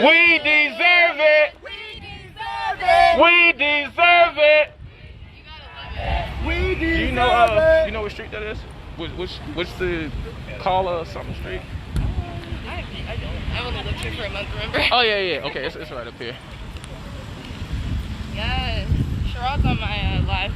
We deserve it. We deserve it. We Do you know what street that is? What's the Calla something street? I don't. I've only lived here for a month, remember? Oh yeah. Okay, it's right up here. Yes. Sherrod's on my live.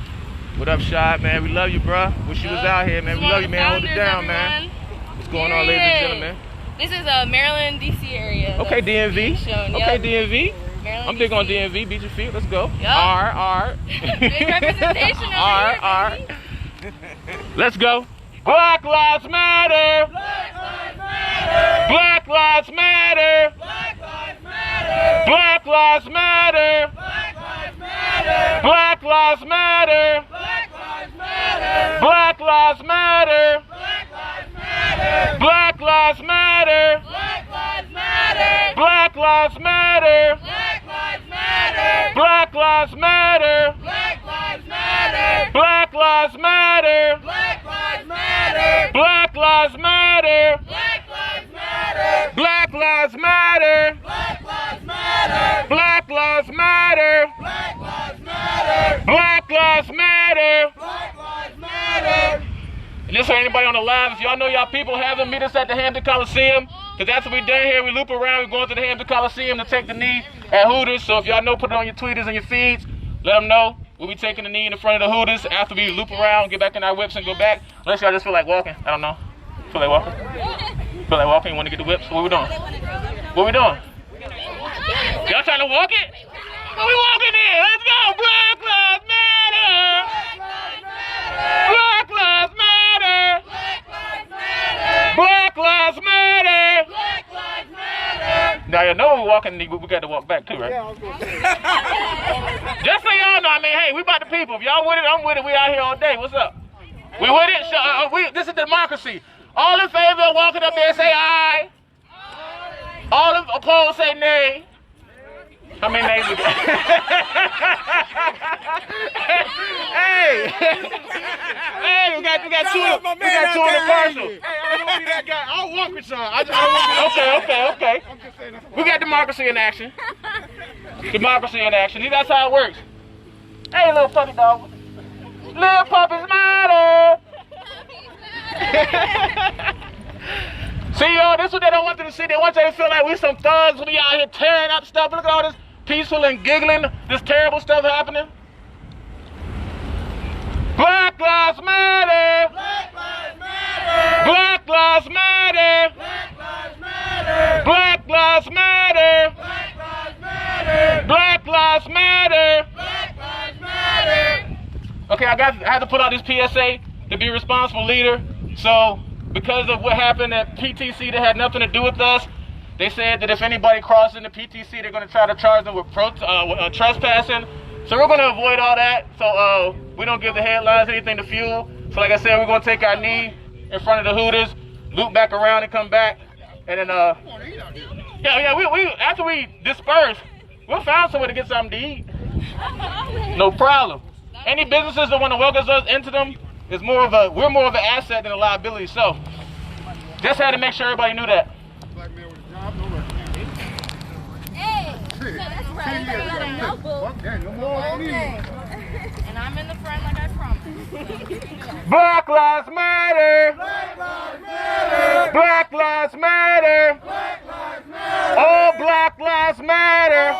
What up, Shad, man? We love you, bro. Wish you was out here, man. We love you, man. Hold it down, man. What's going on, ladies and gentlemen? This is Maryland, D.C. area. Okay, DMV. Okay, DMV. Maryland, I'm big on DC. DMV. Beat your feet. Let's go. Yep. R. Big representation over here, R. baby. Let's go. Black Lives Matter. Black Lives Matter. Black Lives Matter. Black Lives Matter. Black Lives Matter. Black Lives Matter. Black Lives Matter. Black Lives Matter. Black Lives Matter. Black Lives Matter. Black Lives Matter. Black Lives Matter. Black Lives Matter. Black Lives Matter. And this for anybody on the live, if y'all know y'all people have them, meet us at the Hampton Coliseum. Because that's what we done here. We loop around. We're going to the Hampton Coliseum to take the knee at Hooters. So if y'all know, put it on your tweeters and your feeds. Let them know. We'll be taking the knee in the front of the Hooters after we loop around, get back in our whips and go back. Unless y'all just feel like walking. I don't know. Feel like walking? Feel like walking? You want to get the whips? What we doing? What we doing? Y'all trying to walk it? What we walking in? Let's go. Black Lives Matter. Black Lives Matter. Black Lives Matter. Now you know we're walking, we got to walk back too, right? Just so y'all know, I mean, hey, we about the people. If y'all with it, I'm with it. We out here all day. What's up? We with it? This is democracy. All in favor of walking up there, say aye. All opposed, say nay. How many nays we got? Hey, we got two in the parcel. Hey, I don't want to be that guy. I'll walk with y'all. Okay. We got democracy in action. Democracy in action. That's how it works. Hey, little puppy dog. Little puppies matter. See, y'all, this is what they don't want you to see. They want you to feel like we some thugs. We out here tearing up stuff. Look at all this peaceful and giggling, this terrible stuff happening. Black Lives Matter. Black Lives Matter. Black Lives Matter. Black Lives Matter. Black Lives Matter. Okay, I had to put out this PSA to be a responsible leader. So, because of what happened at PTC that had nothing to do with us, they said that if anybody crosses into PTC, they're going to try to charge them with trespassing. So we're going to avoid all that. So we don't give the headlines anything to fuel. So like I said, we're going to take our knee in front of the Hooters, loop back around and come back. And then, we after we disperse, we'll find somewhere to get something to eat. No problem. Any businesses that want to welcome us into them, we're more of an asset than a liability. So just had to make sure everybody knew that. Black man with a job, no work. Hey, so that's right. No more. And I'm in the front like I promised. Black Lives Matter. Black Lives Matter. All Black Lives Matter.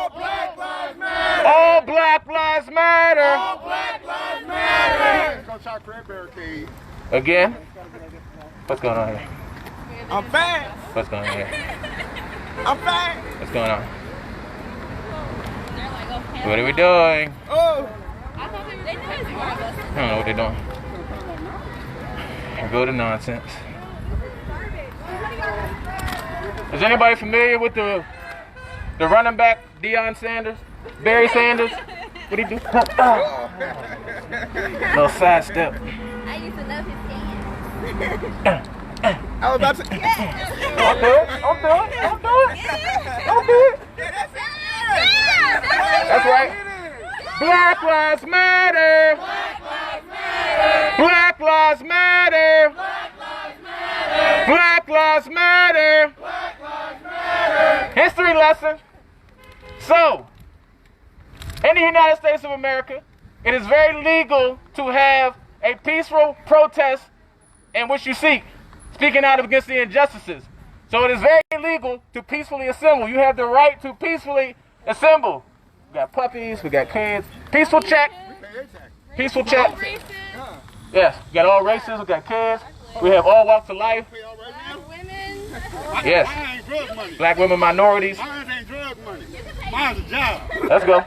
All Black Lives Matter. Go try crab barricade. Again? What's going on here? I'm fat. What's going on here? I'm fat. What's going on? They're like, okay. What are we doing? Oh. I thought they were crazy more of us. I don't know what they're doing. Go to nonsense. Is anybody familiar with the running back Deion Sanders? Barry Sanders? What'd he do? Little side step. I used to love his dance. I was about to. Don't do it. That's right. Black Lives Matter. Black Lives Matter. Black Lives Matter. History lesson. So, in the United States of America, it is very legal to have a peaceful protest in which you speaking out against the injustices. So it is very legal to peacefully assemble. You have the right to peacefully assemble. We got puppies, we got kids. Peaceful check. Peaceful check. Yes, we got all races, we got kids. We have all walks of life. Black women. Yes. Mine ain't drug money. Black women, minorities. Mine ain't drug money. Mine's a job. Let's go.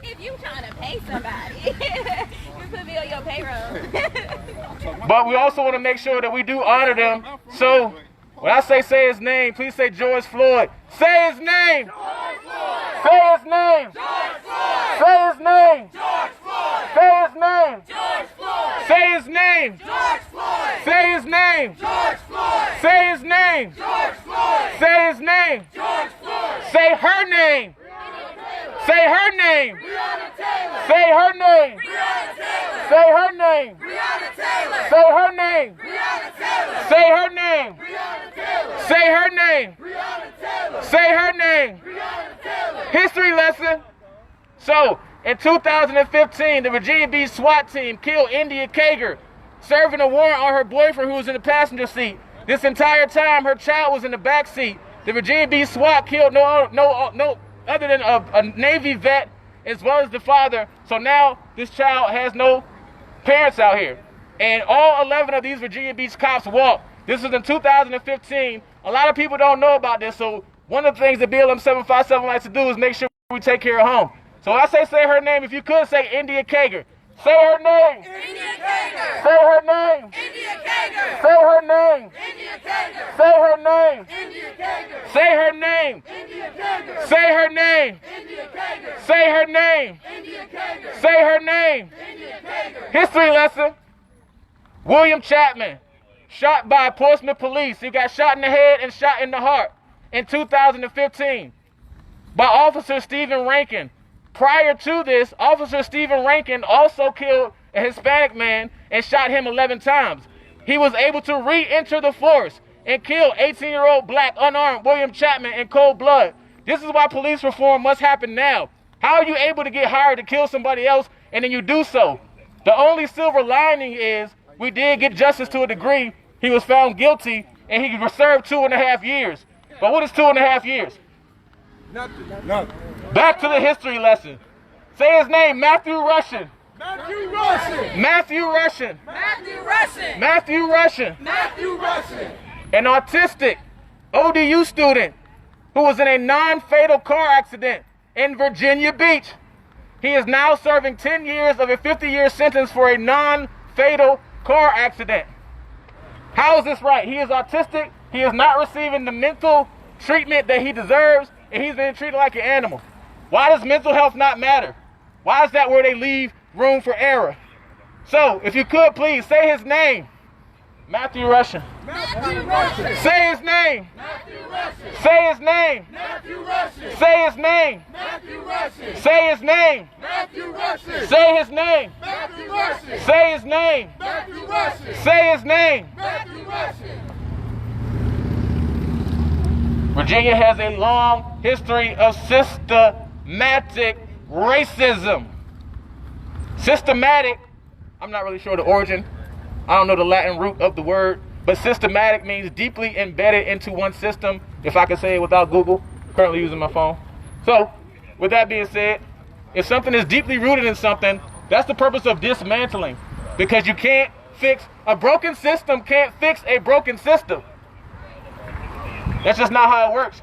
If you trying to pay somebody, you put me on your payroll. But we also want to make sure that we do honor them. So when I say his name, please say George Floyd. Say his name. George Floyd. Say his name. George Floyd. Say his name. George Floyd. Say his name. George Floyd. Say his name. George Floyd. Say his name. George Floyd. Say his name. George Floyd. Say his name. George Floyd. Say her name. Say her name. Breonna Taylor. Say her name. Breonna Taylor. Say her name. Breonna Taylor. Say her name. Breonna Taylor. Say her name. Breonna Taylor. Say her name. Breonna Taylor. Say her name. Breonna Taylor. History lesson. So, in 2015, the Virginia Beach SWAT team killed India Kager, serving a warrant on her boyfriend who was in the passenger seat. This entire time, her child was in the back seat. The Virginia Beach SWAT killed no other than a Navy vet as well as the father. So now this child has no parents out here. And all 11 of these Virginia Beach cops walked. This was in 2015. A lot of people don't know about this. So one of the things that BLM757 likes to do is make sure we take care of home. So when I say her name, if you could say India Kager. Say her name. India Kager. Say her name. India Kager. Say her name. India Kager. Say her name. India Kager. Say her name. India Kager. Say her name. India Kager. Say her name. India Kager. Say her name. India Kager. History lesson. William Chapman, shot by Portsmouth police. He got shot in the head and shot in the heart in 2015 by Officer Stephen Rankin. Prior to this, Officer Stephen Rankin also killed a Hispanic man and shot him 11 times. He was able to re-enter the force and kill 18-year-old black unarmed William Chapman in cold blood. This is why police reform must happen now. How are you able to get hired to kill somebody else and then you do so? The only silver lining is we did get justice to a degree. He was found guilty and he was served 2.5 years. But what is 2.5 years? Nothing. Back to the history lesson. Say his name, Matthew Russian. Matthew Russian. Matthew Russian. Matthew Russian. Matthew Russian. Matthew Russian. An autistic ODU student who was in a non-fatal car accident in Virginia Beach. He is now serving 10 years of a 50-year sentence for a non-fatal car accident. How is this right? He is autistic. He is not receiving the mental treatment that he deserves, and he's being treated like an animal. Why does mental health not matter? Why is that where they leave room for error? So, if you could please say his name. Matthew Russian. Matthew Russian. Say his name. Matthew Russian. Say his name. Matthew Russian. Say his name. Matthew Russian. Say his name. Matthew Russian. Say his name. Matthew Russian. Say his name. Matthew Russian. Say his name. Matthew Russian. Virginia has a long history of systematic racism. Systematic, I'm not really sure the origin. I don't know the Latin root of the word, but systematic means deeply embedded into one system, if I can say it without Google. Currently using my phone. So, with that being said, if something is deeply rooted in something, that's the purpose of dismantling. Because you can't fix, a broken system can't fix a broken system. That's just not how it works.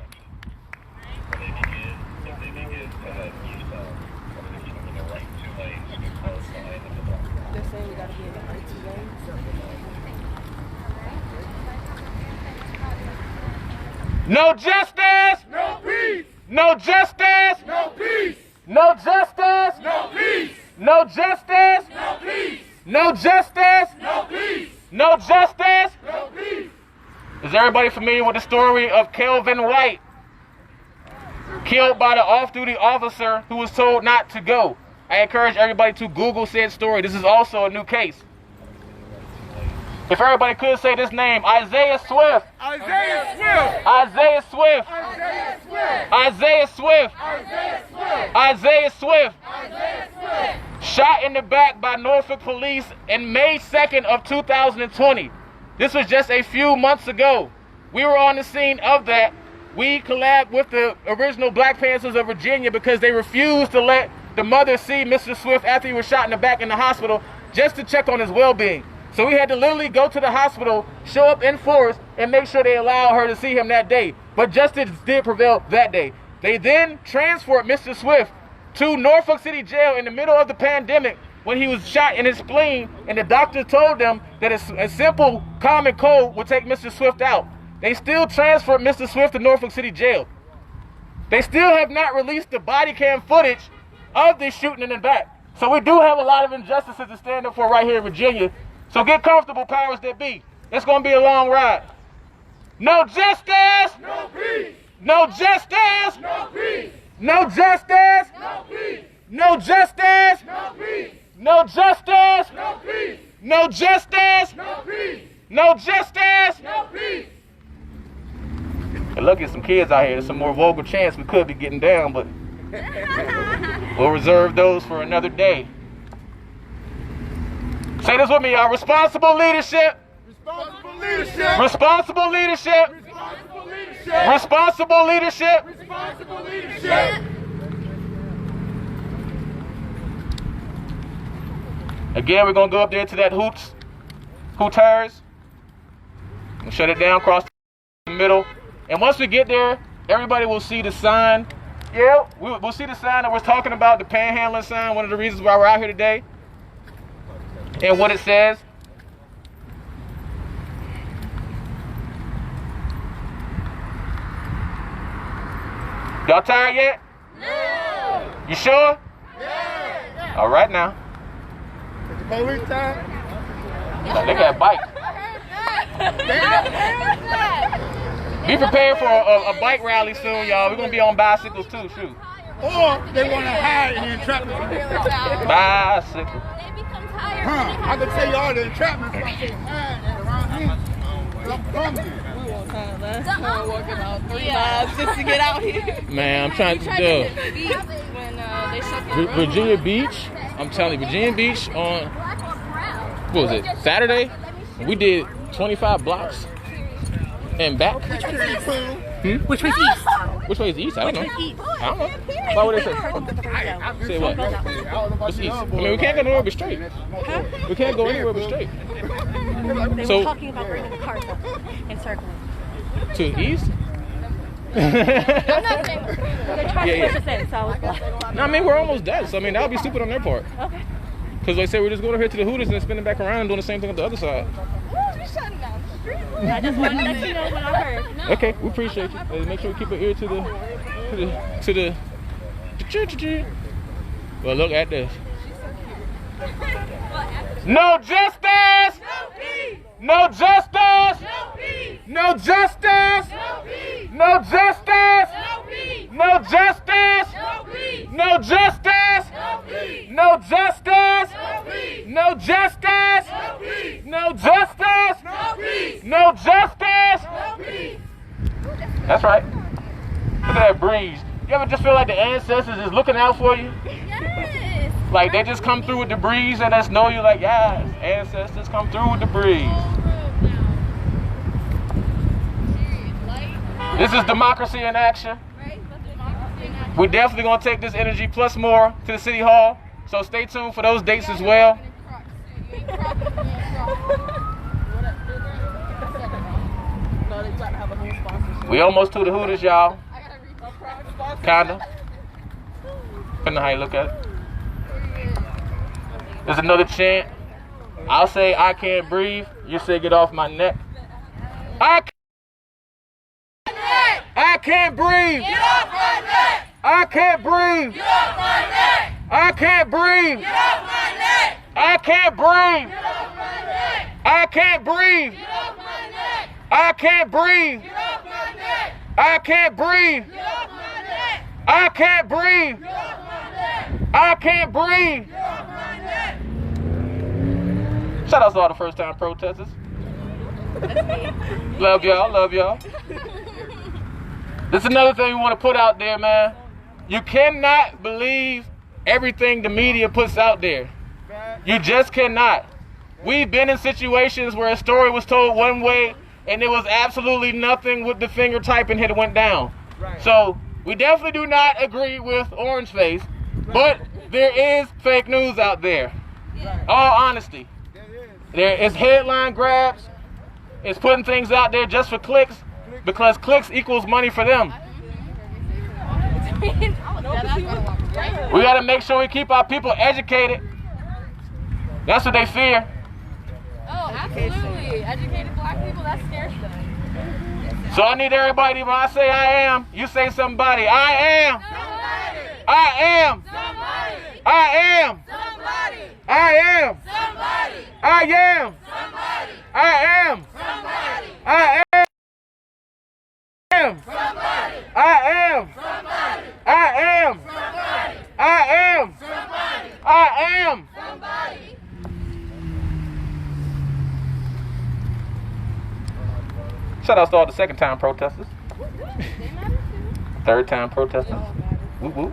No justice! No peace. No justice! No peace. No justice! No peace. No justice! No peace. No justice! No peace. No justice! No peace. Is everybody familiar with the story of Kelvin White? Killed by the off-duty officer who was told not to go. I encourage everybody to Google said story. This is also a new case. If everybody could say this name, Isaiah Swift. Isaiah Swift. Isaiah Swift. Isaiah Swift. Isaiah Swift. Isaiah Swift. Isaiah Swift. Isaiah Swift. Shot in the back by Norfolk police in May 2nd of 2020. This was just a few months ago. We were on the scene of that. We collabed with the original Black Panthers of Virginia because they refused to let the mother see Mr. Swift after he was shot in the back in the hospital just to check on his well-being. So we had to literally go to the hospital, show up in force, and make sure they allowed her to see him that day. But justice did prevail that day. They then transferred Mr. Swift to Norfolk City Jail in the middle of the pandemic when he was shot in his spleen, and the doctor told them that a simple common cold would take Mr. Swift out. They still transferred Mr. Swift to Norfolk City Jail. They still have not released the body cam footage of this shooting in the back. So we do have a lot of injustices to stand up for right here in Virginia. So get comfortable, powers that be. It's going to be a long ride. No justice! No peace. No justice! No peace. No justice! No peace. No justice! No peace. No justice! No peace. No justice! No peace. No justice! No peace. And look at some kids out here. There's some more vulgar chants we could be getting down, but we'll reserve those for another day. Say this with me, y'all. Responsible leadership. Responsible leadership. Responsible leadership. Responsible leadership. Responsible leadership. Responsible leadership. Again, we're going to go up there to that Hooters. We'll shut it down across the middle. And once we get there, everybody will see the sign. Yeah, we'll see the sign that we're talking about, the panhandling sign, one of the reasons why we're out here today. And what it says. Y'all tired yet? No. You sure? Yeah. All right now. Police time. They got bikes. Be prepared for a bike rally soon, y'all. We're going to be on bicycles too, shoot. Or they want to hide in the entrapment. Bicycle. They become tired. I can tell y'all the entrapment from hide around here. I'm from here. Walking about 3 miles just to get out here. Man, I'm trying to do. When they shut the Virginia Beach, I'm telling you, Virginia Beach on, what was it, Saturday? We did 25 blocks and back. Which was east? Which way is east? I don't know. I don't know. Why would they say? Say what? What's east? I mean, we can't go nowhere but straight. We can't go anywhere but straight. They So- were talking about bringing the cars up and circling. To east? They're trying Yeah, to push us in, so I was like, No, I mean, we're almost done. So, I mean, that would be stupid on their part. okay. Because they said we're just going over here to the Hooters and then spinning back around and doing the same thing on the other side. I just wanted to let you know what I heard. Okay, we appreciate you. Make sure we keep an ear to the well, look at this. No justice! No justice! No justice! No justice! No justice! No justice! No justice! No justice! No justice! No justice! That's right. Look at that breeze. You ever just feel like the ancestors is looking out for you? Yes. Like they just come through with the breeze and that's know you like, yes, ancestors come through with the breeze. This is democracy in action. We're definitely going to take this energy plus more to the City Hall. So stay tuned for those dates as well. We almost to the Hooters, y'all. Kinda. Depending on how you look at it. There's another chant. I'll say I can't breathe. You say get off my neck. I can't breathe. Get off my neck! I can't breathe. Get off my neck! I can't breathe. Get off my neck! I can't breathe. Get off my neck! I can't breathe. Get off my neck! I can't breathe. Get off my neck! I can't breathe. Get off my neck! I can't breathe. Get off my neck! I can't breathe. Get off my neck! Shout out to all the first time protesters. Love y'all, love y'all. This is another thing we want to put out there, man. You cannot believe everything the media puts out there. You just cannot. We've been in situations where a story was told one way and there was absolutely nothing with the finger typing hit went down. So we definitely do not agree with Orange Face, but there is fake news out there. All honesty. There is headline grabs. It's putting things out there just for clicks because clicks equals money for them. We got to make sure we keep our people educated. That's what they fear. Oh, absolutely. Educated black people, that scares them. So I need everybody, when I say I am, you say somebody. I am. Somebody. I am. Somebody. I am. Somebody. I am. Somebody. I am. Somebody. I am. Somebody. I am. Somebody. I am. Somebody. I am. Somebody. I am. Somebody. I am. Somebody. Shout out to all the second time protesters. Third time protesters. Woo woo.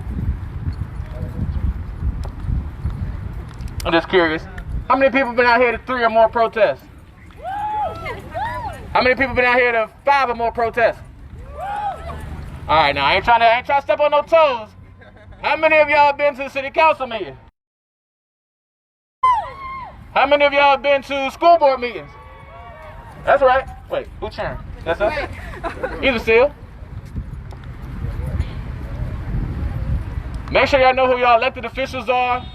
I'm just curious. How many people been out here to 3 or more protests? How many people been out here to 5 or more protests? All right, now I ain't trying to step on no toes. How many of y'all been to the city council meeting? How many of y'all been to school board meetings? That's right. Wait, who's cheering? That's us? Either still. Make sure y'all know who y'all elected officials are.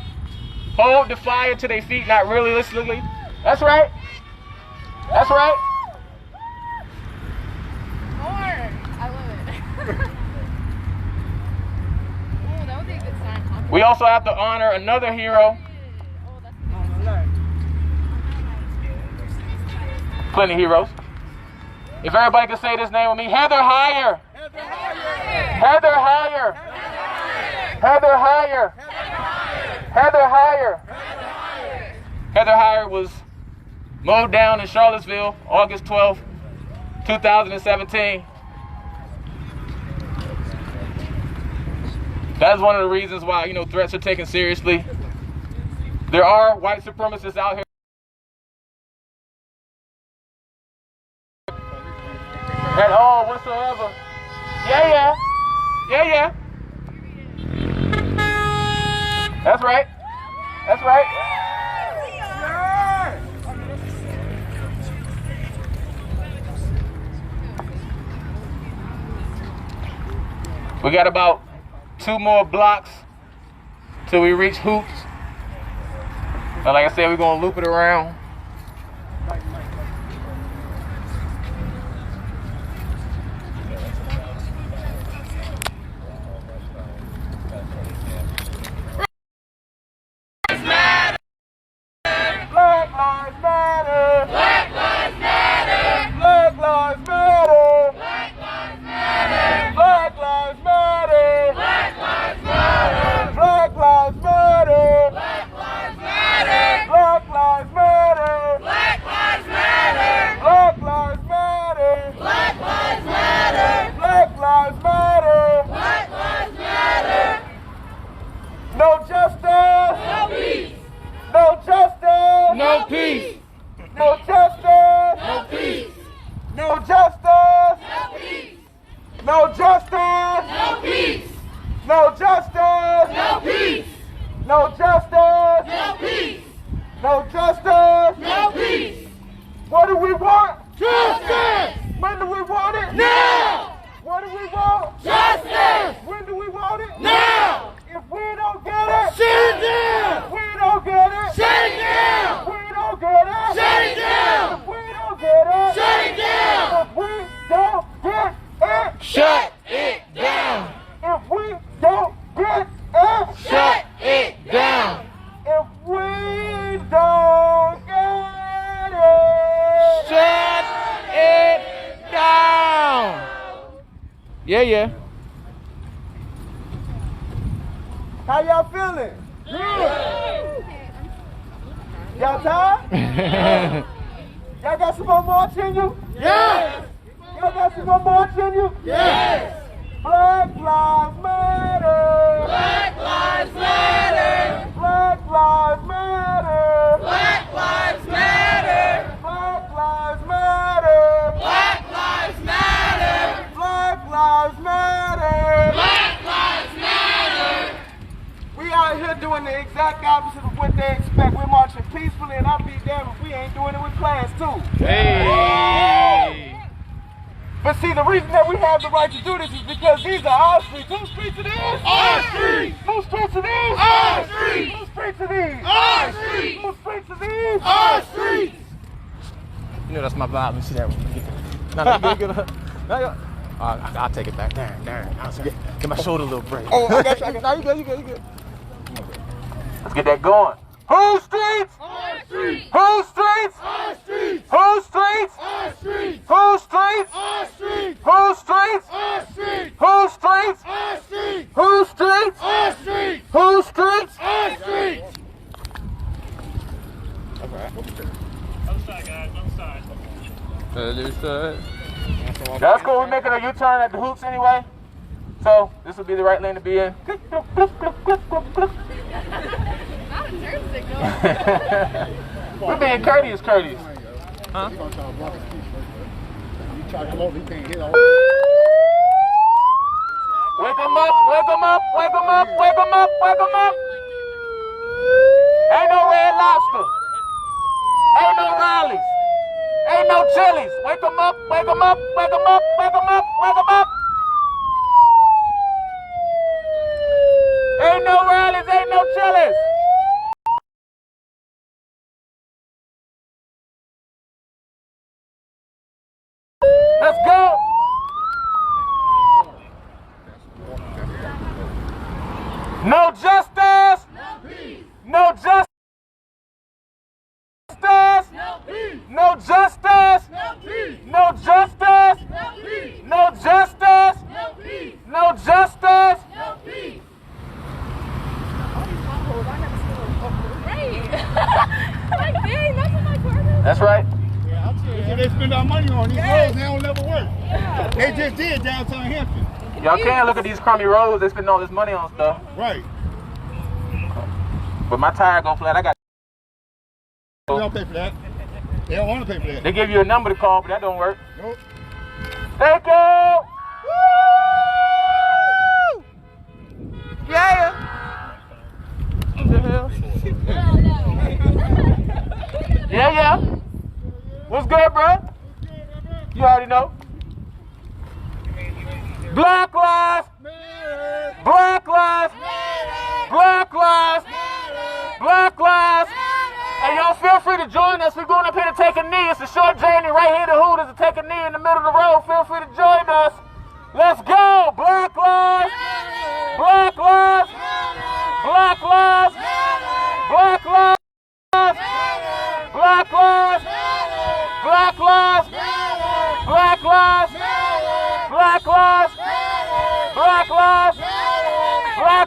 Hold the fire to their feet, not realistically. That's right. That's right. I love it. Oh, that would be a good sign. We also have to honor another hero. Plenty of heroes. If everybody can say this name with me, Heather Heyer. Heather Heyer. Heather Heyer. Heather Heyer. Heather Heyer was mowed down in Charlottesville, August 12th, 2017. That's one of the reasons why, threats are taken seriously. There are white supremacists out here at all whatsoever. Yeah. That's right. That's right. We got about 2 more blocks till we reach Hoops. And like I said, we're gonna loop it around. Yeah. How y'all feeling? Good. Y'all tired? Y'all got got some more march in you? Yes! Y'all got some more march in you? Yes! Black Lives Matter! Black Lives Matter! Black Lives Matter! Black Lives Matter! Black Lives Matter! Black Lives Matter! Black Lives Matter! Black Lives Matter! We out here doing the exact opposite of what they expect. We're marching peacefully, and I'll be damned if we ain't doing it with class too. Hey! But see, the reason that we have the right to do this is because these are our streets. Whose streets are these? Our streets! Whose streets are these? Our streets! Whose streets are these? Our streets! Whose streets are these? Our streets! You know that's my vibe. Let me see that one. I'll take it back. Darn. Get my shoulder a little break. Oh, I got you. No, you good. Let's get that going. Whose streets? Our streets! Whose streets? Our streets! Whose streets? Our streets! Whose streets? Our streets! Whose streets? Our streets! Whose streets? Our streets! Whose streets? Our streets! Whose streets? Our streets! That's cool. We're making a U-turn at the hoops anyway. So this will be the right lane to be in. Not a turn signal. We're being courteous. Huh? He gonna try to block his feet first. You try to come over, he can't hit all. Wake them up, wake them up, wake them up, wake them up, wake them up. Ain't no Red Lobster. Ain't no Riley's. Ain't no Chili's. Wake them up, wake them up, wake them up, wake them up, wake them up. Ain't no Riley's, ain't no Chili's. Let's go. No justice. No peace. No justice. No peace. No justice. No peace. No justice. No peace. No justice. No peace. No justice. No peace. Right. Like, dang, that's what my car is. That's right. Yeah, I'll tell you. They spend our money on these roads, they don't never work. Yeah. They just did downtown Hampton. Y'all can't look at these crummy roads. They spend all this money on stuff. Right. But my tire go flat. I got. They don't pay for that. They don't want to pay for that. They give you a number to call, but that don't work. Nope. Thank you. Woo! Yeah. What the hell? Yeah. What's good, bro? You already know. Black lives. Black lives. Black lives. Black lives. And y'all feel free to join us. We're going up here to take a knee. It's a short journey right here to Hooters to take a knee in the middle of the road. Feel free to join us. Let's go. Black lives. Black lives. Black lives. Black lives. Black lives. Black lives. Black lives. Black lives. Black lives. Black lives.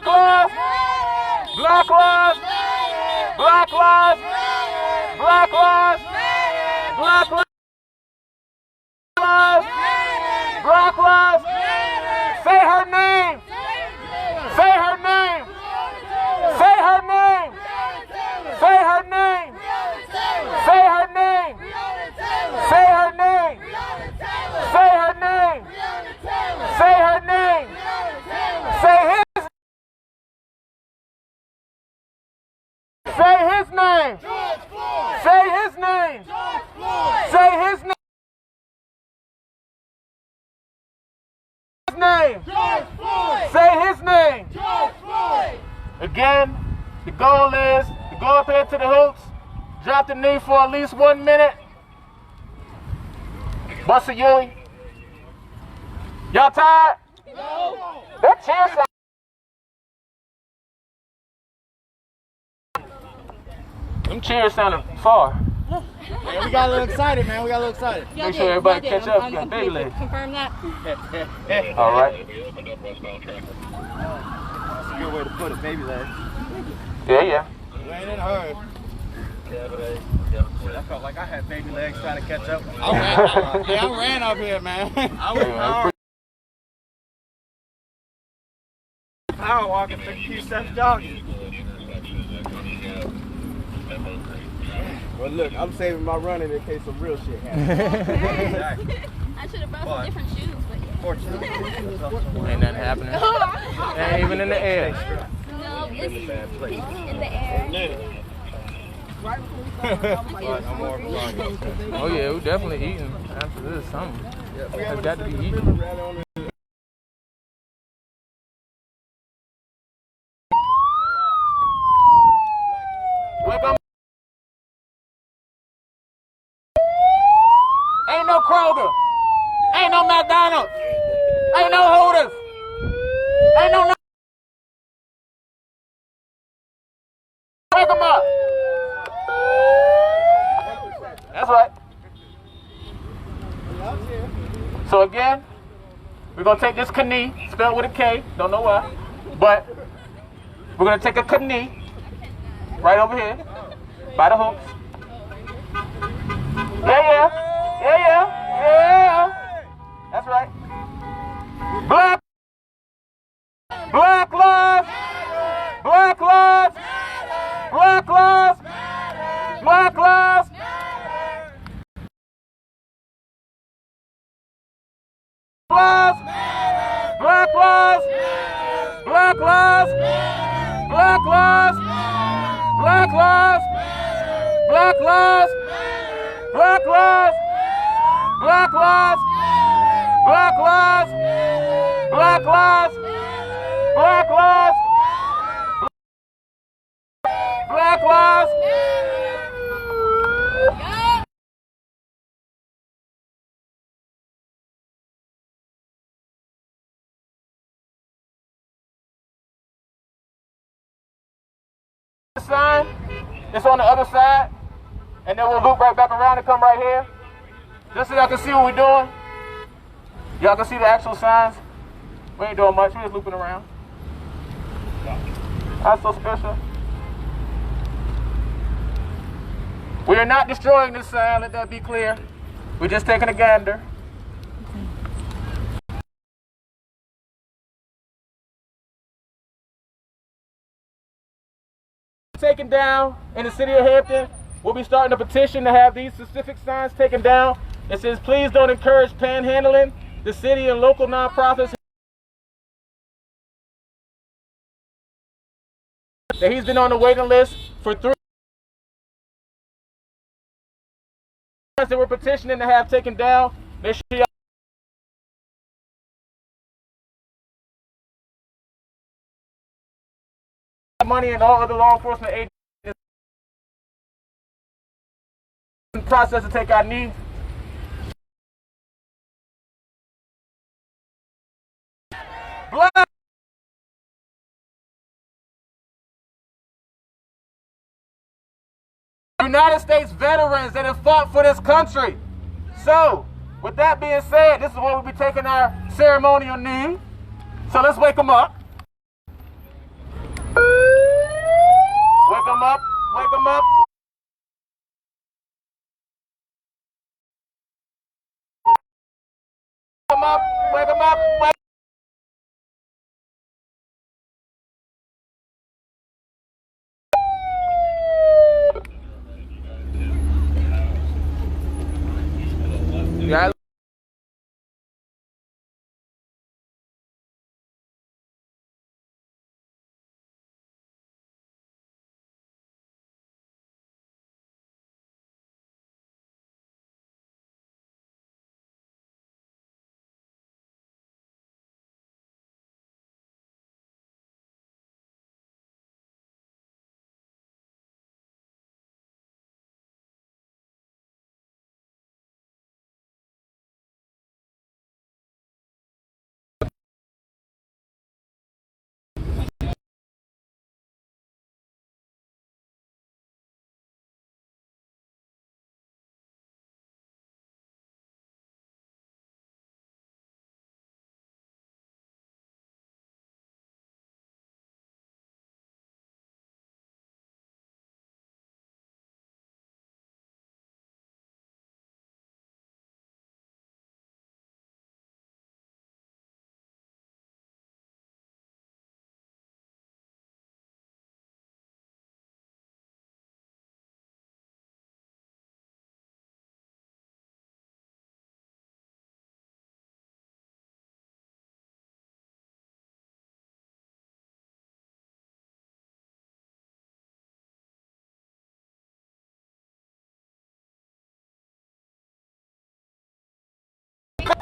Black lives. Black lives. Black lives. Black lives. Black lives. Say her name. Say her name. Say her name. Say her name. Say her name. Say her name. Say her name. Say her name. Say his. Say his name. Say his name. Say his name. Say his name. Again, the goal is to go up here to the hoops, drop the knee for at least 1 minute. Bust a Yui. Y'all tired? No. That cheer sound. Them cheers sounded far. Yeah, we got a little excited, man. Make sure everybody catch up. Got baby legs. Confirm that. All right. That's a good way to put it, baby legs. Yeah. We ain't in a hurry. I felt like I had baby legs trying to catch up. I ran up here, man. I was power walking, took a few steps jogging. Well, look, I'm saving my running in case some real shit happens. Exactly. I should have brought some different shoes, but yeah. Fortunately, Ain't nothing happening. Ain't even in the air. No, it's in the air. Oh yeah, we definitely eating after this. Something. We got to be eating. Welcome. Ain't no Kroger. Ain't no McDonald's. Ain't no Hooters. Ain't no. Wake 'em up. That's right. So again, we're gonna take this knee, spelled with a K, don't know why, but we're gonna take a knee right over here by the hooks. Yeah. That's right. Black lives. Black lives. Black lives. Black lives. Black lives. Black lives. Black lives. Black lives. Black lives. Black lives. Black lives. Black lives. Black lives. Black lives. Black lives. Sign, it's on the other side, and then we'll loop right back around and come right here. Just so y'all can see what we're doing. Y'all can see the actual signs. We ain't doing much, we're just looping around. That's so special. We are not destroying this sign, let that be clear. We're just taking a gander. Taken down in the city of Hampton. We'll be starting a petition to have these specific signs taken down. It says, please don't encourage panhandling. The city and local nonprofits that he's been on the waiting list for 3 months that we're petitioning to have taken down. Make sure y'all money and all other law enforcement agencies in the process to take our knee. Black United States veterans that have fought for this country. So, with that being said, this is where we'll be taking our ceremonial knee. So let's wake them up. Wake them up, wake them up. Wake them up, wake them up, wake them up.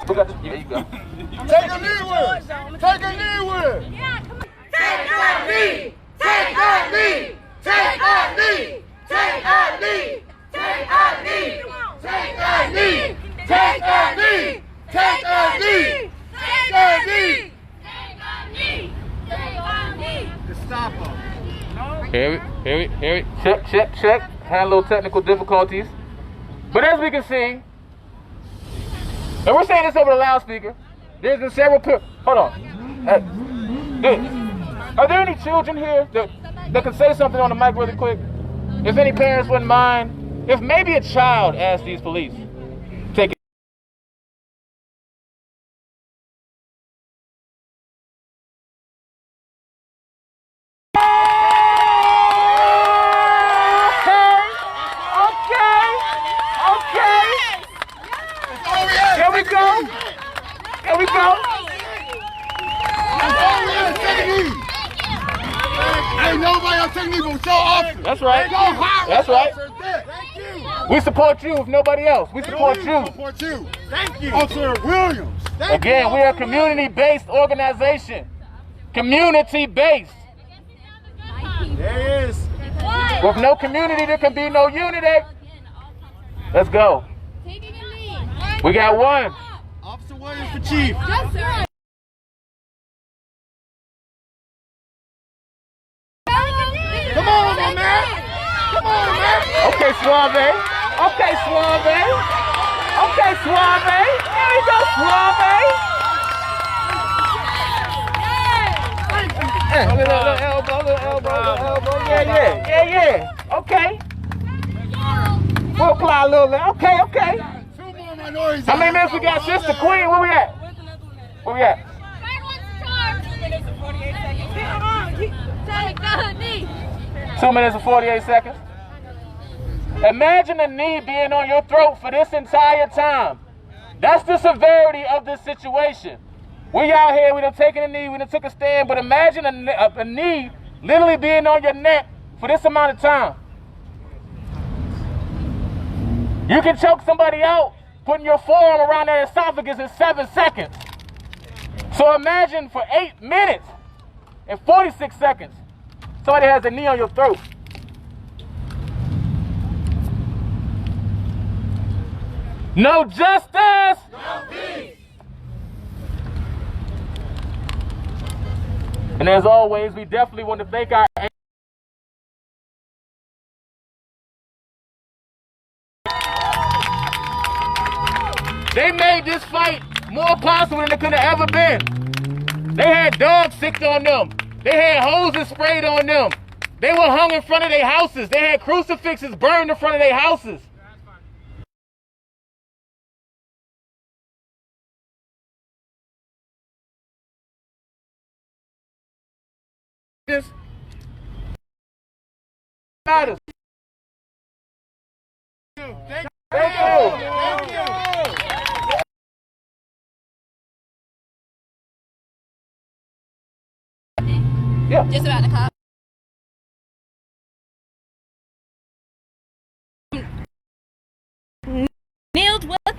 We got this. There you go. Take a knee with it. Take a knee with it. Take a knee. Take a knee. Take a knee. Take a knee. Take a knee. Take a knee. Take a knee. Take a knee. Take a knee. Stop him. Here we. Check. Had a little technical difficulties. But as we can see, and we're saying this over the loudspeaker, there's been several hold on. Are there any children here that can say something on the mic really quick? If any parents wouldn't mind, if maybe a child asked these police, take it. Here we go. Ain't nobody else taking me but your officer. That's right. That's right. Thank you. We support you if nobody else. We support you. Support you. Thank you. Officer Williams. Again, we are a community-based organization. Community-based. There is. With no community, there can be no unity. Let's go. We got one. Officer Williams for chief. Come on, my man. Come on, man. Okay, Suave. Okay, Suave. Okay, Suave. Here we go, Suave. Little elbow. Yeah. Okay. We'll apply a little bit. Okay. How many minutes we got, Sister Queen? Where we at? Where we at? 2 minutes and 48 seconds. Imagine a knee being on your throat for this entire time. That's the severity of this situation. We out here, we done taken a knee, we done took a stand, but imagine a knee literally being on your neck for this amount of time. You can choke somebody out putting your forearm around their esophagus in 7 seconds. So imagine for 8 minutes and 46 seconds, somebody has a knee on your throat. No justice! No peace! And as always, we definitely want to thank our They made this fight more possible than it could have ever been. They had dogs sicked on them. They had hoses sprayed on them. They were hung in front of their houses. They had crucifixes burned in front of their houses. This matters. Thank you. Yeah. Just about the cop. Kneeled with.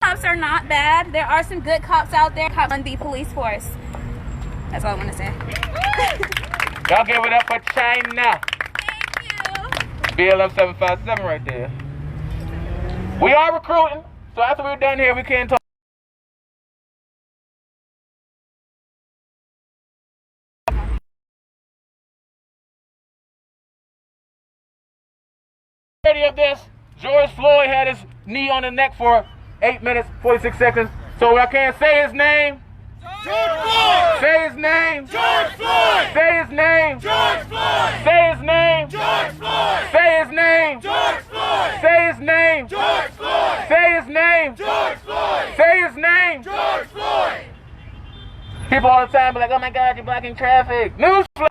Cops are not bad. There are some good cops out there. Cops on the police force. That's all I want to say. Y'all give it up for China. Thank you. BLM757 right there. We are recruiting, so after we're done here, we can talk. Of this, George Floyd had his knee on the neck for 8 minutes, 46 seconds. So I can't say his name. George Floyd! Say his name. George Floyd! Say his name. George Floyd! Say his name. George Floyd! Say his name. George Floyd! Say his name. George Floyd! Say his name. George Floyd! Say his name. George Floyd! People all the time be like, oh my God, you're blocking traffic. Newsflash.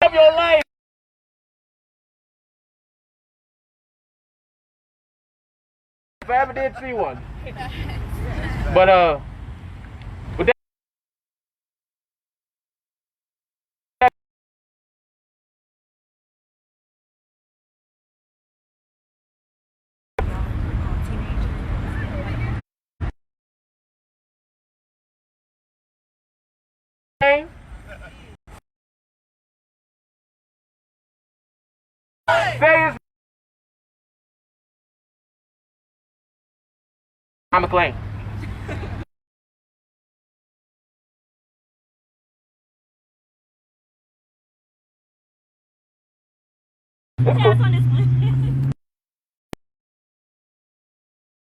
Of your life. If I ever did see one. But say his I'm McLean.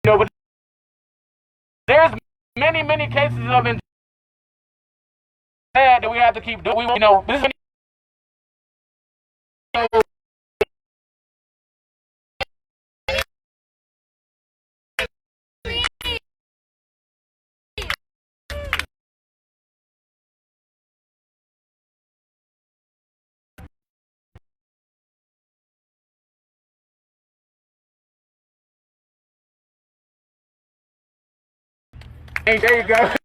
No, but there's many cases of injury that we have to keep doing. You know, this is there you go.